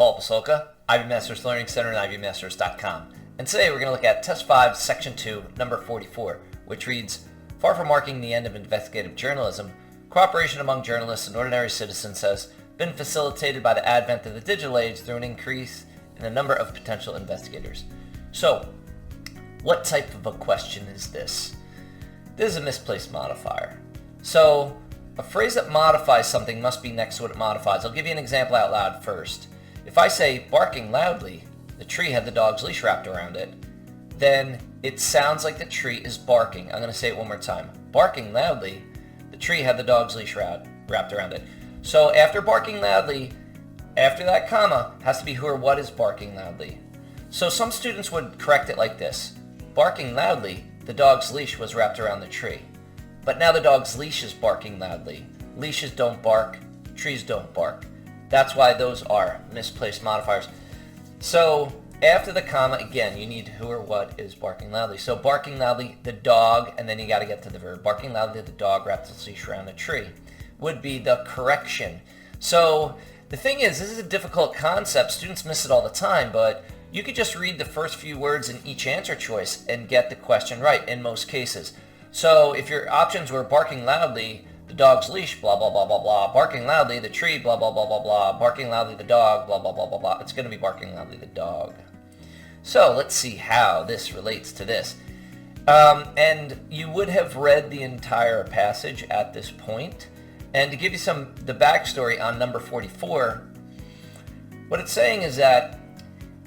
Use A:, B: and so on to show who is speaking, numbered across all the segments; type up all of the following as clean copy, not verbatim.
A: Paul Pasolka, Ivy Masters Learning Center and IvyMasters.com. And today we're going to look at Test 5, Section 2, number 44, which reads, far from marking the end of investigative journalism, cooperation among journalists and ordinary citizens has been facilitated by the advent of the digital age through an increase in the number of potential investigators. So, what type of a question is this? This is a misplaced modifier. So, a phrase that modifies something must be next to what it modifies. I'll give you an example out loud first. If I say, barking loudly, the tree had the dog's leash wrapped around it, then it sounds like the tree is barking. I'm going to say it one more time. Barking loudly, the tree had the dog's leash wrapped around it. So after barking loudly, after that comma, has to be who or what is barking loudly. So some students would correct it like this. Barking loudly, the dog's leash was wrapped around the tree. But now the dog's leash is barking loudly. Leashes don't bark, trees don't bark. That's why those are misplaced modifiers. So after the comma, again, you need who or what is barking loudly. So barking loudly, the dog, and then you got to get to the verb. Barking loudly, the dog wrapped its leash around a tree would be the correction. So the thing is, this is a difficult concept. Students miss it all the time, but you could just read the first few words in each answer choice and get the question right in most cases. So if your options were barking loudly, the dog's leash, blah, blah, blah, blah, blah. Barking loudly, the tree, blah, blah, blah, blah, blah. Barking loudly, the dog, blah, blah, blah, blah, blah. It's going to be barking loudly, the dog. So let's see how this relates to this. And you would have read the entire passage at this point. And to give you the backstory on number 44, what it's saying is that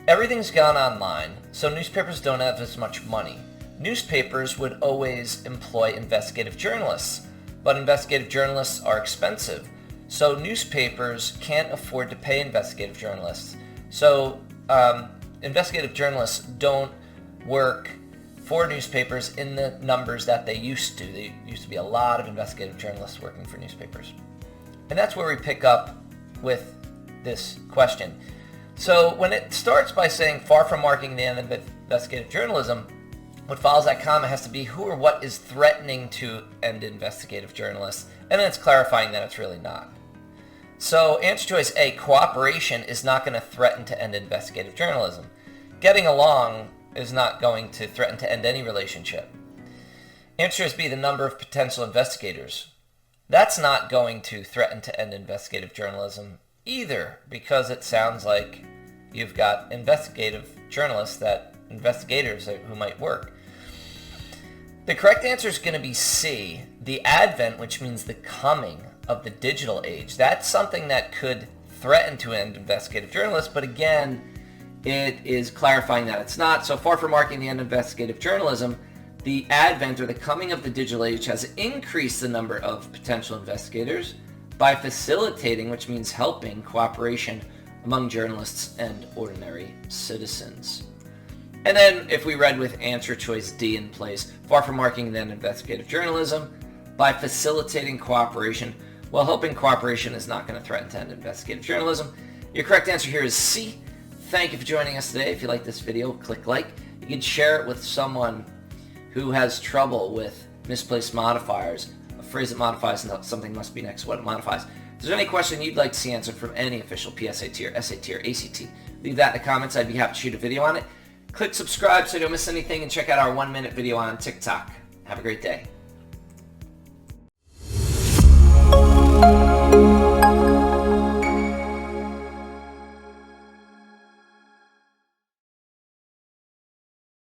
A: everything's gone online, so newspapers don't have as much money. Newspapers would always employ investigative journalists, but investigative journalists are expensive, so newspapers can't afford to pay investigative journalists. So investigative journalists don't work for newspapers in the numbers that they used to. There used to be a lot of investigative journalists working for newspapers. And that's where we pick up with this question. So when it starts by saying, far from marking the end of investigative journalism, what follows that comma has to be who or what is threatening to end investigative journalists, and then it's clarifying that it's really not. So answer choice A, cooperation is not going to threaten to end investigative journalism. Getting along is not going to threaten to end any relationship. Answer choice B, the number of potential investigators. That's not going to threaten to end investigative journalism either, because it sounds like you've got investigators who might work. The correct answer is going to be C, the advent, which means the coming of the digital age. That's something that could threaten to end investigative journalists, but again, it is clarifying that it's not. So far from marking the end of investigative journalism, the advent or the coming of the digital age has increased the number of potential investigators by facilitating, which means helping, cooperation among journalists and ordinary citizens. And then if we read with answer choice D in place, far from marking the end of investigative journalism, by facilitating cooperation, well, helping cooperation is not going to threaten to end investigative journalism. Your correct answer here is C. Thank you for joining us today. If you like this video, click like. You can share it with someone who has trouble with misplaced modifiers. A phrase that modifies something must be next to what it modifies. If there's any question you'd like to see answered from any official PSAT or SAT or ACT, leave that in the comments. I'd be happy to shoot a video on it. Click subscribe so you don't miss anything, and check out our 1-minute video on TikTok. Have a great day.